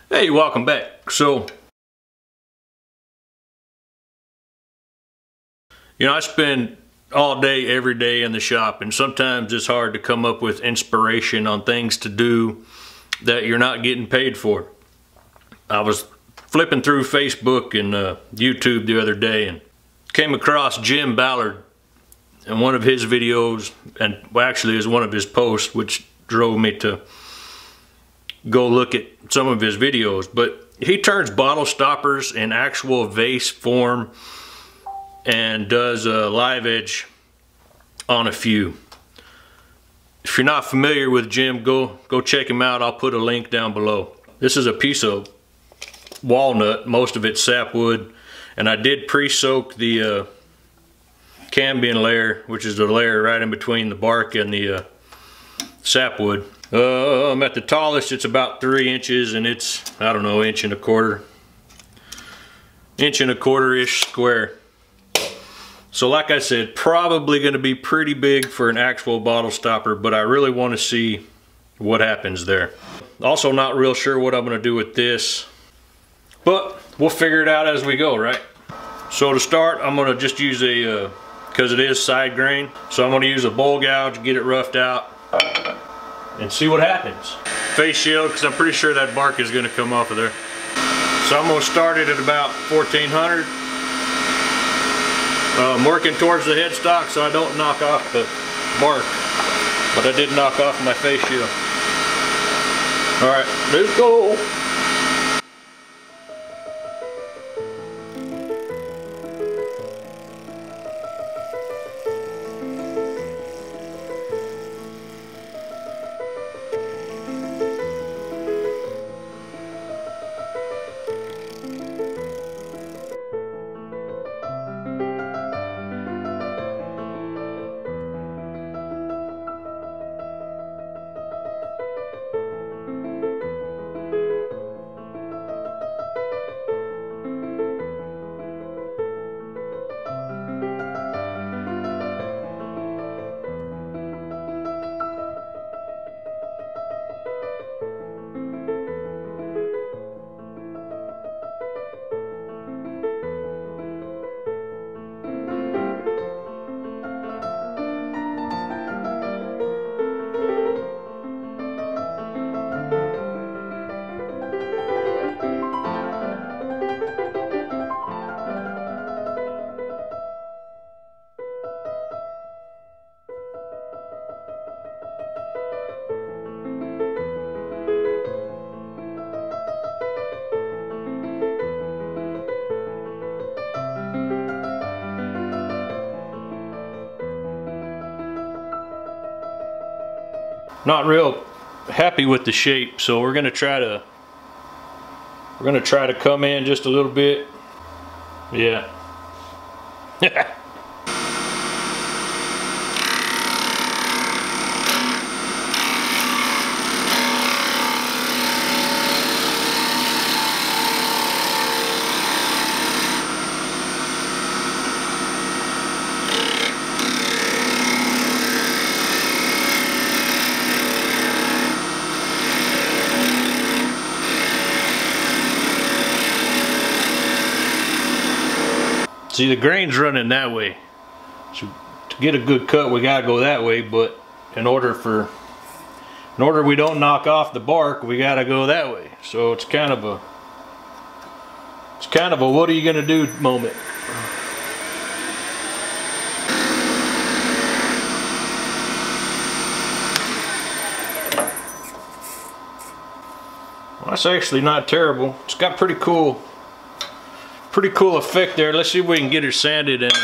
Hey, welcome back. So, I spend all day, every day in the shop, and sometimes it's hard to come up with inspiration on things to do that you're not getting paid for. I was flipping through Facebook and YouTube the other day and came across Jim Ballard in one of his videos, and well, actually it was one of his posts, which drove me to go look at some of his videos. But he turns bottle stoppers in actual vase form and does a live edge on a few. If you're not familiar with Jim, go check him out. I'll put a link down below. This is a piece of walnut, most of it's sapwood, and I did pre-soak the cambium layer, which is the layer right in between the bark and the sapwood. At the tallest it's about 3 inches, and it's, I don't know, inch and a quarter ish square. So like I said, probably going to be pretty big for an actual bottle stopper, but I really want to see what happens there. Also not real sure what I'm going to do with this, but we'll figure it out as we go, right? So to start, I'm going to just use a, because it is side grain, so I'm going to use a bowl gouge, get it roughed out, and see what happens. Face shield, because I'm pretty sure that bark is going to come off of there. So I'm going to start it at about 1400. I'm working towards the headstock so I don't knock off the bark, but I did knock off my face shield. Alright, let's go! Not real happy with the shape, so we're gonna try to come in just a little bit. Yeah. See, the grain's running that way, so to get a good cut we gotta go that way, but in order we don't knock off the bark, we gotta go that way. So it's kind of a what are you gonna do moment. Well, that's actually not terrible. It's got pretty cool effect there. Let's see if we can get her sanded and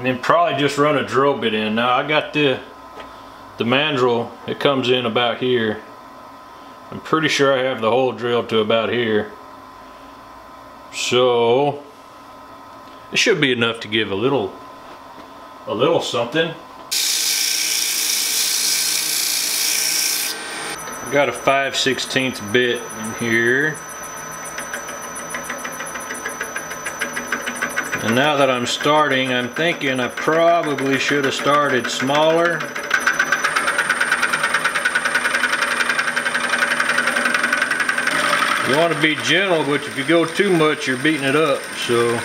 then probably just run a drill bit in. Now I got the mandrel, it comes in about here. I'm pretty sure I have the hole drilled to about here, so it should be enough to give a little something. Got a 5/16 bit in here. And now that I'm starting, I'm thinking I probably should have started smaller. You want to be gentle, but if you go too much, you're beating it up, so.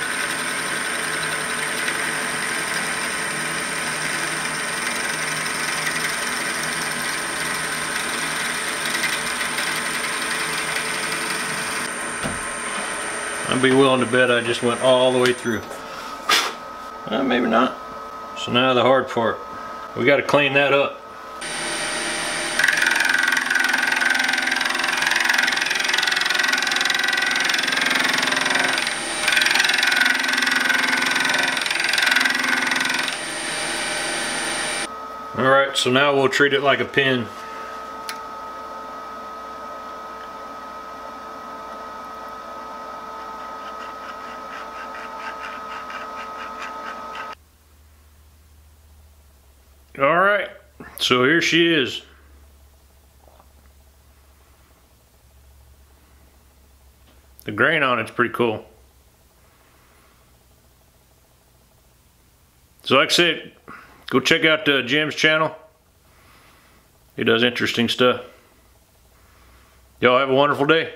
I'd be willing to bet I just went all the way through. Maybe not. So now the hard part. We got to clean that up. Alright, so now we'll treat it like a pin. Alright, so here she is. The grain on it's pretty cool. So like I said, go check out Jim's channel. He does interesting stuff. Y'all have a wonderful day.